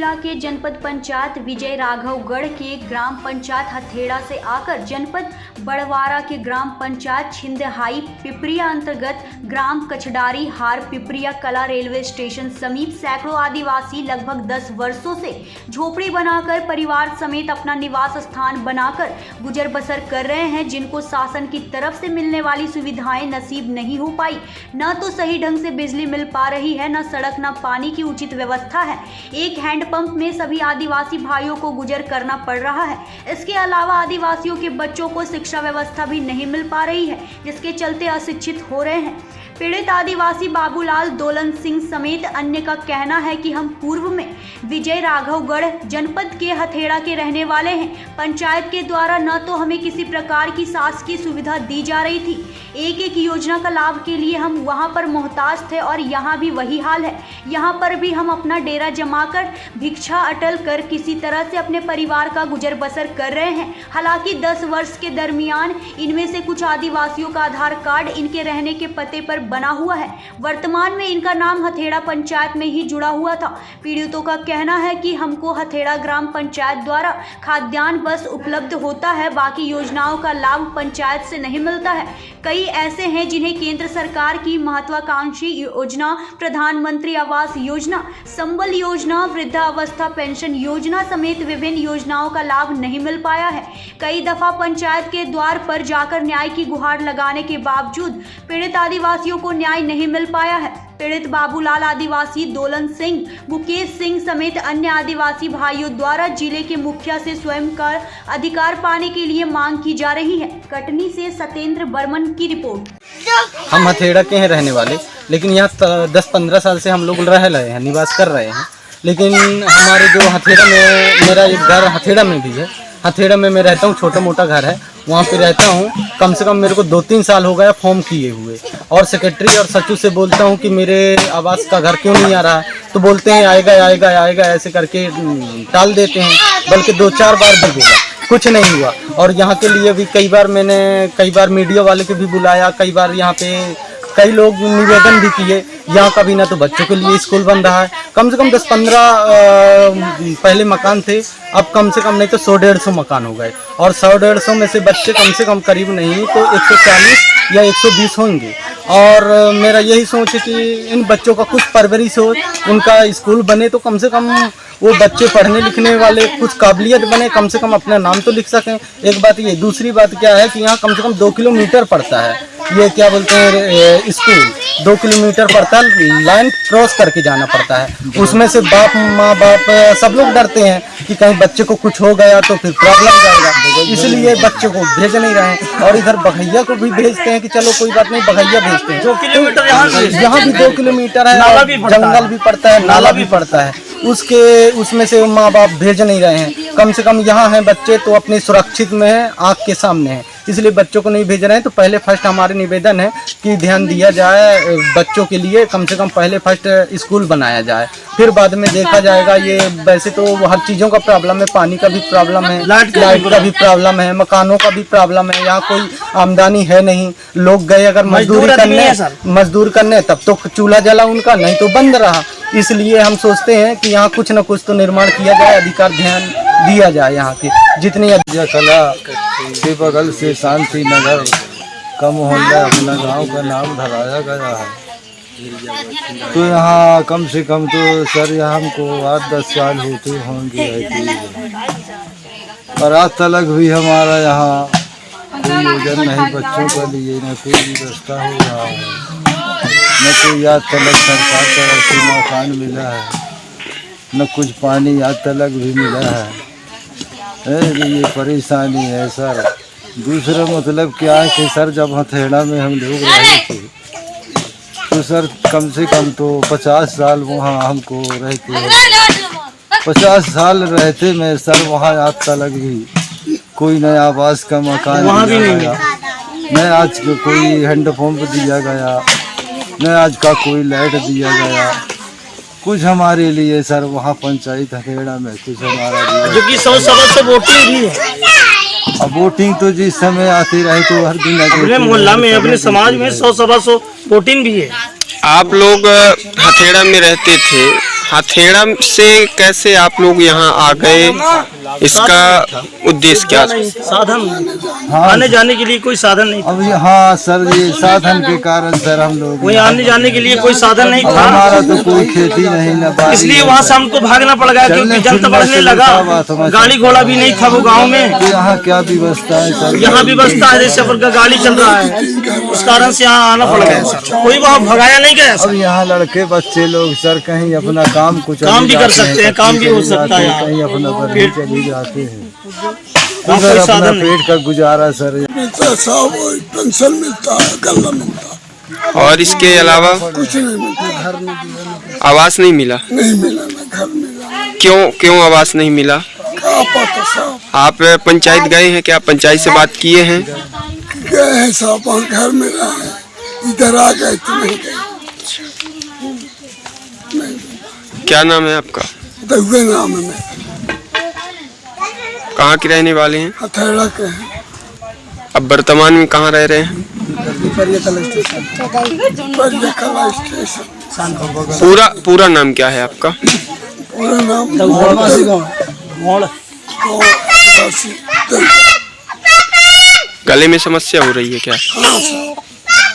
जिला के जनपद पंचायत विजय राघवगढ़ के ग्राम पंचायत हथेड़ा से आकर जनपद बड़वारा के ग्राम पंचायत छिंदहाई पिपरिया अंतर्गत ग्राम कचडारी हार पिपरिया कला रेलवे स्टेशन समीप सैकड़ों आदिवासी लगभग 10 वर्षों से झोपड़ी बनाकर परिवार समेत अपना निवास स्थान बनाकर गुजर बसर कर रहे हैं, जिनको शासन की तरफ से मिलने वाली सुविधाएं नसीब नहीं हो पाई। न तो सही ढंग से बिजली मिल पा रही है, न सड़क, न पानी की उचित व्यवस्था है। एक हैंडपंप में सभी आदिवासी भाइयों को गुजर करना पड़ रहा है। इसके अलावा आदिवासियों के बच्चों को शिक्षा व्यवस्था भी नहीं मिल पा रही है, जिसके चलते अशिक्षित हो रहे हैं। पीड़ित आदिवासी बाबूलाल दोलन सिंह समेत अन्य का कहना है कि हम पूर्व में विजय राघवगढ़ जनपद के हथेड़ा के रहने वाले हैं। पंचायत के द्वारा न तो हमें किसी प्रकार की शासकीय सुविधा दी जा रही थी। एक एक योजना का लाभ के लिए हम वहां पर मोहताज थे और यहाँ भी वही हाल है। यहाँ पर भी हम अपना डेरा जमाकर भिक्षा अटल कर किसी तरह से अपने परिवार का गुजर बसर कर रहे हैं। हालांकि 10 वर्ष के दरमियान इनमें से कुछ आदिवासियों का आधार कार्ड इनके रहने के पते पर बना हुआ है। वर्तमान में इनका नाम हथेड़ा पंचायत में ही जुड़ा हुआ था। पीड़ितों का कहना है कि हमको हथेड़ा ग्राम पंचायत द्वारा खाद्यान्न बस उपलब्ध होता है, बाकी योजनाओं का लाभ पंचायत से नहीं मिलता है। कई ऐसे हैं जिन्हें केंद्र सरकार की महत्वाकांक्षी योजना प्रधानमंत्री आवास योजना, संबल योजना, वृद्धावस्था पेंशन योजना समेत विभिन्न योजनाओं का लाभ नहीं मिल पाया है। कई दफा पंचायत के द्वार पर जाकर न्याय की गुहार लगाने के बावजूद पीड़ित आदिवासियों को न्याय नहीं मिल पाया है। पीड़ित बाबूलाल आदिवासी दोलन सिंह, मुकेश सिंह समेत अन्य आदिवासी भाइयों द्वारा जिले के मुखिया से स्वयं का अधिकार पाने के लिए मांग की जा रही है। कटनी से सत्येंद्र बर्मन की रिपोर्ट। हम हथेड़ा के हैं रहने वाले, लेकिन यहाँ 10-15 साल से हम लोग रह रहे हैं, निवास कर रहे हैं। लेकिन हमारे जो हथेड़ा में, मेरा एक घर हथेड़ा में भी है, हथेड़ा में मैं रहता हूँ, छोटा मोटा घर है, वहाँ पे रहता हूँ। कम से कम मेरे को 2-3 साल हो गया फॉर्म किए हुए, और सेक्रेटरी और सचिव से बोलता हूँ कि मेरे आवास का घर क्यों नहीं आ रहा, तो बोलते हैं आएगा आएगा आएगा, ऐसे करके टाल देते हैं। बल्कि 2-4 बार भी बोला, कुछ नहीं हुआ। और यहाँ के लिए भी कई बार मीडिया वाले को भी बुलाया, कई बार यहाँ पे कई लोग निवेदन भी किए। यहाँ का भी ना तो बच्चों के लिए स्कूल बन रहा है। कम से कम 10-15 पहले मकान थे, अब कम से कम नहीं तो 100-150 मकान हो गए, और 100-150 में से बच्चे कम से कम करीब नहीं तो 140 या 120 होंगे। और मेरा यही सोच है कि इन बच्चों का कुछ परवरिश हो, उनका स्कूल बने तो कम से कम वो बच्चे पढ़ने लिखने वाले कुछ काबिलियत बने, कम से कम अपना नाम तो लिख सकें। एक बात ये, दूसरी बात क्या है कि यहाँ कम से कम 2 किलोमीटर पड़ता है, ये क्या बोलते हैं स्कूल 2 किलोमीटर पड़ता है, लाइन क्रॉस करके जाना पड़ता है। उसमें से माँ बाप सब लोग डरते हैं कि कहीं बच्चे को कुछ हो गया तो फिर प्रॉब्लम जाएगा, इसलिए बच्चे को भेज नहीं रहे हैं। और इधर बघैया को भी भेजते हैं कि चलो कोई बात नहीं, बघैया भेजते हैं। 2 किलोमीटर यहाँ भी 2 किलोमीटर है, जंगल भी पड़ता है, नाला भी पड़ता है, उसमें से माँ बाप भेज नहीं रहे हैं। कम से कम यहाँ हैं बच्चे तो अपने सुरक्षित में है, आँख के सामने है, इसलिए बच्चों को नहीं भेज रहे हैं। तो पहले फर्स्ट हमारे निवेदन है कि ध्यान दिया जाए बच्चों के लिए, कम से कम पहले फर्स्ट स्कूल बनाया जाए, फिर बाद में देखा जाएगा। ये वैसे तो हर चीज़ों का प्रॉब्लम है, पानी का भी प्रॉब्लम है, लाइट का भी प्रॉब्लम है, मकानों का भी प्रॉब्लम है। यहाँ कोई आमदनी है नहीं, लोग गए अगर मजदूर करने तब तो चूल्हा जला उनका, नहीं तो बंद रहा। इसलिए हम सोचते हैं कि यहाँ कुछ न कुछ तो निर्माण किया जाए, अधिकार ध्यान दिया जाए। यहाँ की जितनी कला के बगल से शांति नगर का मोहल्ला अपना गांव का नाम धराया गया है। तो यहाँ कम से कम तो सर यहाँ हमको 8-10 साल होते होंगे और आज तक भी हमारा यहाँ कोई योजना नहीं बच्चों के लिए, न कोई व्यवस्था हो रहा है, न कोई आज तक सरकार तरफ से मकान मिला है, न कुछ पानी आज तक भी मिला है। ये परेशानी है सर। दूसरा मतलब क्या है कि सर जब हथेड़ा में हम लोग रहे थे तो सर कम से कम तो 50 साल वहाँ हमको रहते, 50 साल रहते में सर वहाँ आज तक भी कोई नया आवास का मकान नहीं आया, न आज को कोई हैंडपम्प दिया गया, न आज का कोई लाइट दिया गया। कुछ हमारे लिए सर वहाँ पंचायत हथेड़ा में कुछ हमारा जो कि 100 सवा 100 वोटिंग भी है। अब वोटिंग तो जिस समय आती रही तो हर दिन अपने मोहल्ला में, अपने समाज में 100 सवा 100 वोटिंग भी है। आप लोग हथेड़ा में रहते थे, हथेड़ा से कैसे आप लोग यहाँ आ गए, इसका उद्देश्य क्या था? साधन आने जाने के लिए कोई साधन नहीं था। अब हाँ सर, ये साधन के कारण सर हम लोग वहीं आने जाने के लिए कोई साधन नहीं था, हमारा तो कोई खेती नहीं ना बाड़ी इसलिए वहाँ से हमको भागना पड़ गया क्योंकि जनता बढ़ने लगा, गाड़ी घोड़ा भी नहीं था वो गांव में। तो यहाँ क्या व्यवस्था है सर? यहाँ व्यवस्था है जैसे अपन का गाड़ी चल रहा है, उस कारण से यहाँ आना पड़ गया सर। कोई वहाँ भगाया नहीं गया अब सर। यहाँ लड़के बच्चे लोग सर कहीं अपना काम कुछ काम भी कर सकते हैं, काम भी हो सकता है यहाँ। कहीं अपना बढ़ी चली जाते हैं, वहाँ उधर कोई अपना साधन नहीं। पेट का गुजारा सर। मिलता साहब, पेंशन मिलता है, गल्ला मिलता है, और इसके अलावा कुछ नहीं मिलता। घर में दिया आवास नहीं मिला? नहीं मिला, ना घर मिला। क्यों आवास नहीं मिला? क्या पता साहब, आप पंचायत गए हैं क्या? पंचायत से बात किए हैं? गए हैं साहब, वहाँ घर मिला है, इधर आ गए तो नहीं गए। क्या नाम है आपका? दहुए नाम है मेरा, कहाँ के रहने वाले हैं? हथेड़ा के हैं। अब वर्तमान में कहाँ रह रहे हैं? परिया कला स्टेशन। पूरा नाम क्या है आपका? पूरा नाम गले में समस्या हो रही है क्या? हाँ सर।